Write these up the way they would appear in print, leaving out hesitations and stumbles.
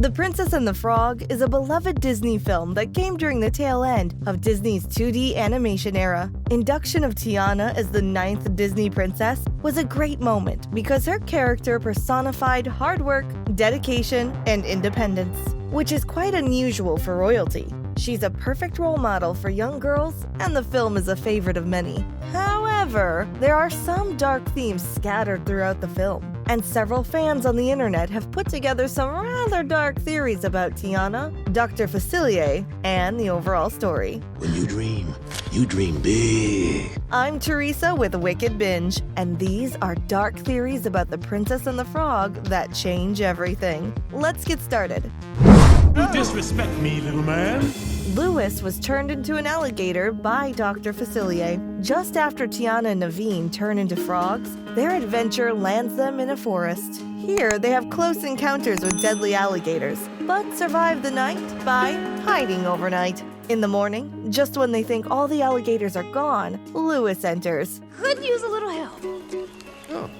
The Princess and the Frog is a beloved Disney film that came during the tail end of Disney's 2D animation era. Induction of Tiana as the 9th Disney princess was a great moment because her character personified hard work, dedication, and independence, which is quite unusual for royalty. She's a perfect role model for young girls, and the film is a favorite of many. However, there are some dark themes scattered throughout the film, and several fans on the internet have put together some rather dark theories about Tiana, Dr. Facilier, and the overall story. When you dream big. I'm Teresa with Wicked Binge, and these are dark theories about the Princess and the Frog that change everything. Let's get started. You disrespect me, little man. Louis was turned into an alligator by Dr. Facilier. Just after Tiana and Naveen turn into frogs, their adventure lands them in a forest. Here, they have close encounters with deadly alligators, but survive the night by hiding overnight. In the morning, just when they think all the alligators are gone, Louis enters. Could use a little help. Oh,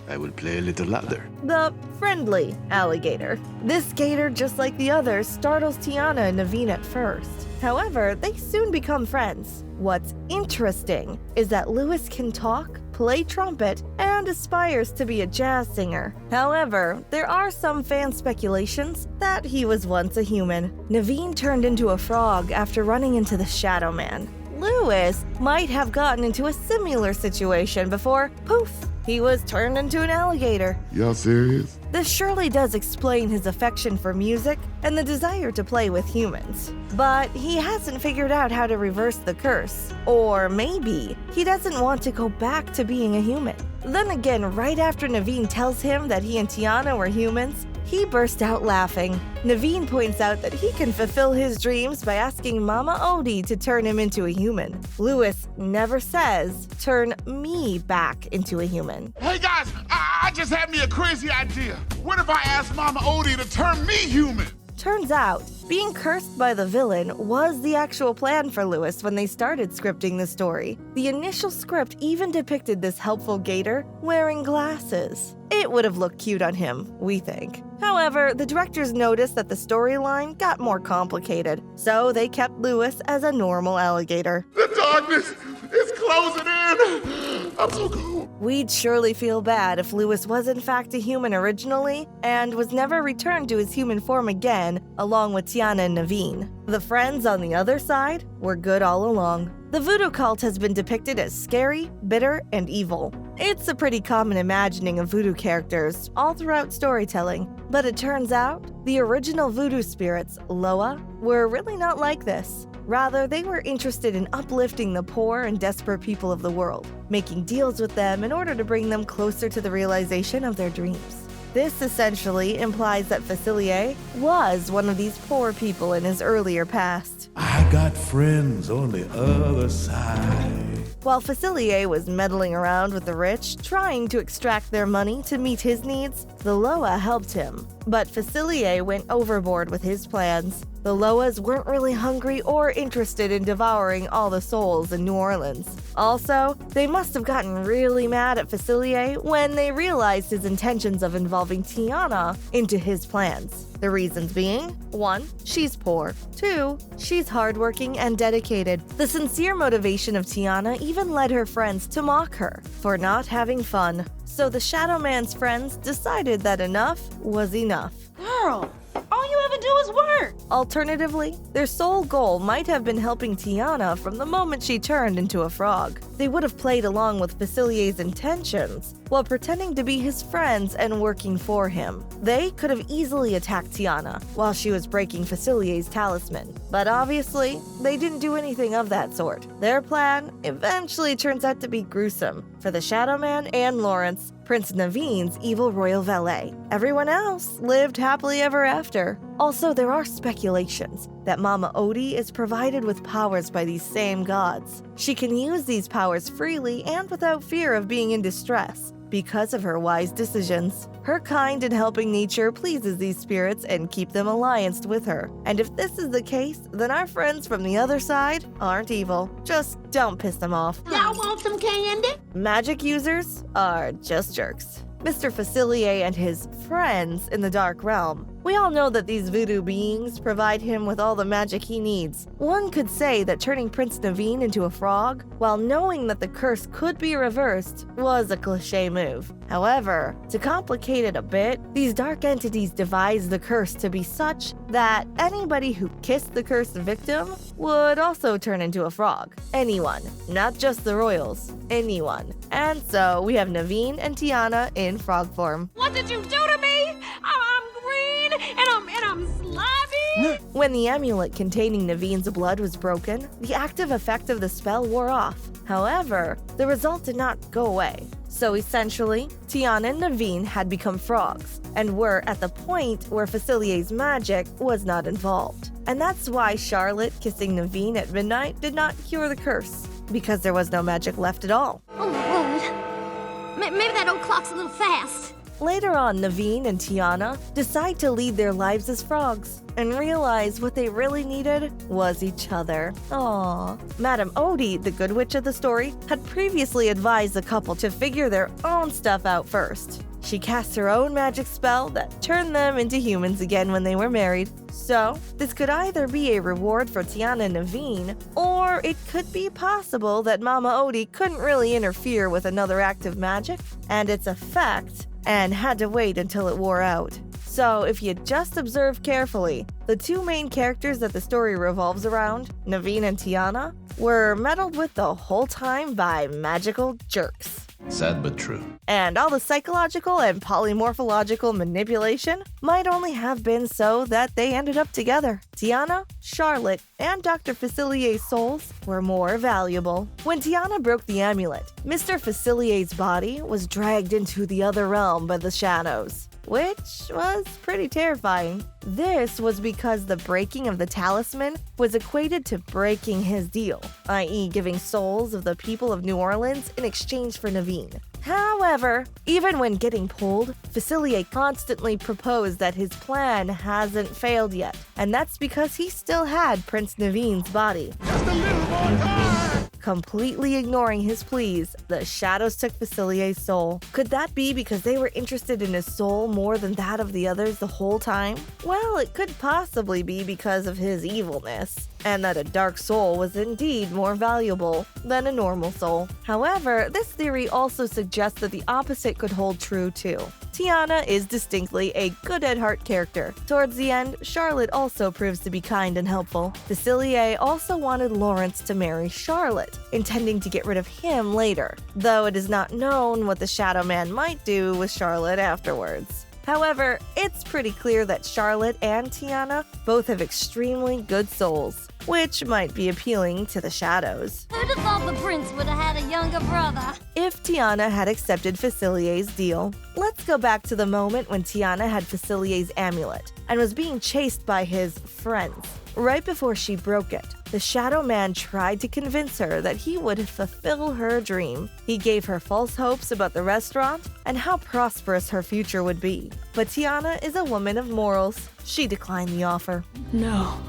I will play a little louder. The friendly alligator. This gator, just like the others, startles Tiana and Naveen at first. However, they soon become friends. What's interesting is that Louis can talk, play trumpet, and aspires to be a jazz singer. However, there are some fan speculations that he was once a human. Naveen turned into a frog after running into the Shadow Man. Louis might have gotten into a similar situation before, poof, he was turned into an alligator. Y'all serious? This surely does explain his affection for music and the desire to play with humans. But he hasn't figured out how to reverse the curse. Or maybe he doesn't want to go back to being a human. Then again, right after Naveen tells him that he and Tiana were humans, he burst out laughing. Naveen points out that he can fulfill his dreams by asking Mama Odie to turn him into a human. Louis never says, "Turn me back into a human." Hey guys, I just had me a crazy idea. What if I asked Mama Odie to turn me human? Turns out, being cursed by the villain was the actual plan for Louis when they started scripting the story. The initial script even depicted this helpful gator wearing glasses. It would have looked cute on him, we think. However, the directors noticed that the storyline got more complicated, so they kept Louis as a normal alligator. The darkness is closing in. I'm so cold. We'd surely feel bad if Louis was in fact a human originally and was never returned to his human form again, along with Tiana and Naveen. The friends on the other side were good all along. The voodoo cult has been depicted as scary, bitter, and evil. It's a pretty common imagining of voodoo characters all throughout storytelling, but it turns out the original voodoo spirits, Loa, were really not like this. Rather, they were interested in uplifting the poor and desperate people of the world, making deals with them in order to bring them closer to the realization of their dreams. This essentially implies that Facilier was one of these poor people in his earlier past. I got friends on the other side. While Facilier was meddling around with the rich, trying to extract their money to meet his needs, the Loa helped him. But Facilier went overboard with his plans. The Loas weren't really hungry or interested in devouring all the souls in New Orleans. Also, they must have gotten really mad at Facilier when they realized his intentions of involving Tiana into his plans. The reasons being, 1, she's poor. 2, she's hardworking and dedicated. The sincere motivation of Tiana even led her friends to mock her for not having fun. So the Shadow Man's friends decided that enough was enough. Girl, all you ever do is work. Alternatively, their sole goal might have been helping Tiana from the moment she turned into a frog. They would have played along with Facilier's intentions while pretending to be his friends and working for him. They could have easily attacked Tiana while she was breaking Facilier's talisman, but obviously, they didn't do anything of that sort. Their plan eventually turns out to be gruesome for the Shadow Man and Lawrence, Prince Naveen's evil royal valet. Everyone else lived happily ever after. Also, there are speculations that Mama Odie is provided with powers by these same gods. She can use these powers freely and without fear of being in distress because of her wise decisions. Her kind and helping nature pleases these spirits and keep them allianced with her. And if this is the case, then our friends from the other side aren't evil. Just don't piss them off. Y'all want some candy? Magic users are just jerks. Mr. Facilier and his friends in the Dark Realm We all know that these voodoo beings provide him with all the magic he needs. One could say that turning Prince Naveen into a frog, while knowing that the curse could be reversed, was a cliché move. However, to complicate it a bit, these dark entities devised the curse to be such that anybody who kissed the cursed victim would also turn into a frog. Anyone, not just the royals, anyone. And so we have Naveen and Tiana in frog form. What did you do to me? I'm green and I'm slimy. When the amulet containing Naveen's blood was broken, the active effect of the spell wore off. However, the result did not go away. So essentially, Tiana and Naveen had become frogs, and were at the point where Facilier's magic was not involved. And that's why Charlotte kissing Naveen at midnight did not cure the curse, because there was no magic left at all. Oh my word. Maybe that old clock's a little fast. Later on, Naveen and Tiana decide to lead their lives as frogs and realize what they really needed was each other. Aww. Madame Odie, the good witch of the story, had previously advised the couple to figure their own stuff out first. She cast her own magic spell that turned them into humans again when they were married. So, this could either be a reward for Tiana and Naveen, or it could be possible that Mama Odie couldn't really interfere with another active magic and its effect, and had to wait until it wore out. So, if you just observe carefully, the two main characters that the story revolves around, Naveen and Tiana, were meddled with the whole time by magical jerks. Sad but true. And all the psychological and polymorphological manipulation might only have been so that they ended up together. Tiana, Charlotte, and Dr. Facilier's souls were more valuable. When Tiana broke the amulet, Mr. Facilier's body was dragged into the other realm by the shadows, which was pretty terrifying. This was because the breaking of the talisman was equated to breaking his deal, i.e. giving souls of the people of New Orleans in exchange for Naveen. However, even when getting pulled, Facilier constantly proposed that his plan hasn't failed yet, and that's because he still had Prince Naveen's body. Just a little more time. Completely ignoring his pleas, the shadows took Facilier's soul. Could that be because they were interested in his soul more than that of the others the whole time? Well, it could possibly be because of his evilness, and that a dark soul was indeed more valuable than a normal soul. However, this theory also suggests that the opposite could hold true too. Tiana is distinctly a good-at-heart character. Towards the end, Charlotte also proves to be kind and helpful. Facilier also wanted Lawrence to marry Charlotte, intending to get rid of him later, though it is not known what the Shadow Man might do with Charlotte afterwards. However, it's pretty clear that Charlotte and Tiana both have extremely good souls, which might be appealing to the shadows. Who'd have thought the prince would have had a younger brother? If Tiana had accepted Facilier's deal, let's go back to the moment when Tiana had Facilier's amulet and was being chased by his friends. Right before she broke it, the Shadow Man tried to convince her that he would fulfill her dream. He gave her false hopes about the restaurant and how prosperous her future would be. But Tiana is a woman of morals. She declined the offer. No,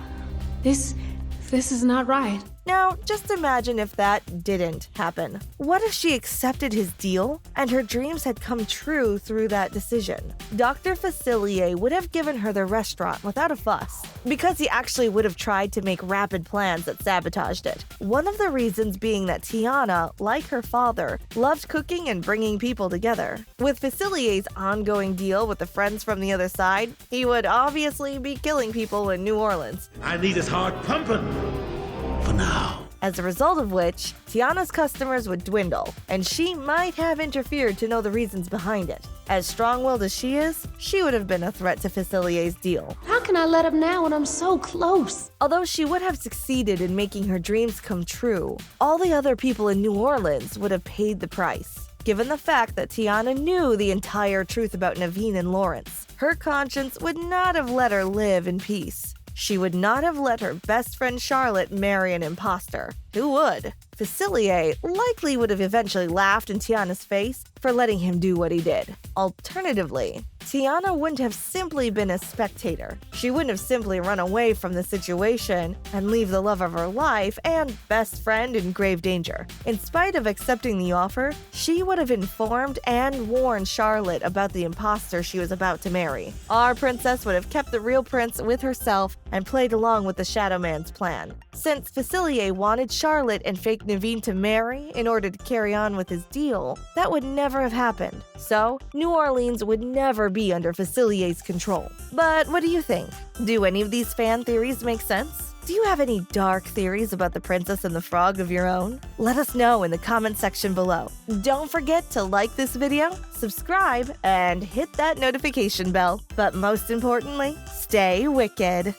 this is not right. Now, just imagine if that didn't happen. What if she accepted his deal and her dreams had come true through that decision? Dr. Facilier would have given her the restaurant without a fuss, because he actually would have tried to make rapid plans that sabotaged it. One of the reasons being that Tiana, like her father, loved cooking and bringing people together. With Facilier's ongoing deal with the friends from the other side, he would obviously be killing people in New Orleans. I need his heart pumping. For now. As a result of which, Tiana's customers would dwindle, and she might have interfered to know the reasons behind it. As strong-willed as she is, she would have been a threat to Facilier's deal. How can I let him now when I'm so close? Although she would have succeeded in making her dreams come true, all the other people in New Orleans would have paid the price. Given the fact that Tiana knew the entire truth about Naveen and Lawrence, her conscience would not have let her live in peace. She would not have let her best friend Charlotte marry an imposter. Who would? Facilier likely would have eventually laughed in Tiana's face for letting him do what he did. Alternatively, Tiana wouldn't have simply been a spectator. She wouldn't have simply run away from the situation and leave the love of her life and best friend in grave danger. In spite of accepting the offer, she would have informed and warned Charlotte about the imposter she was about to marry. Our princess would have kept the real prince with herself and played along with the Shadow Man's plan. Since Facilier wanted Charlotte and fake Naveen to marry in order to carry on with his deal, that would never have happened. So, New Orleans would never be under Facilier's control. But what do you think? Do any of these fan theories make sense? Do you have any dark theories about the Princess and the Frog of your own? Let us know in the comment section below. Don't forget to like this video, subscribe, and hit that notification bell. But most importantly, stay wicked.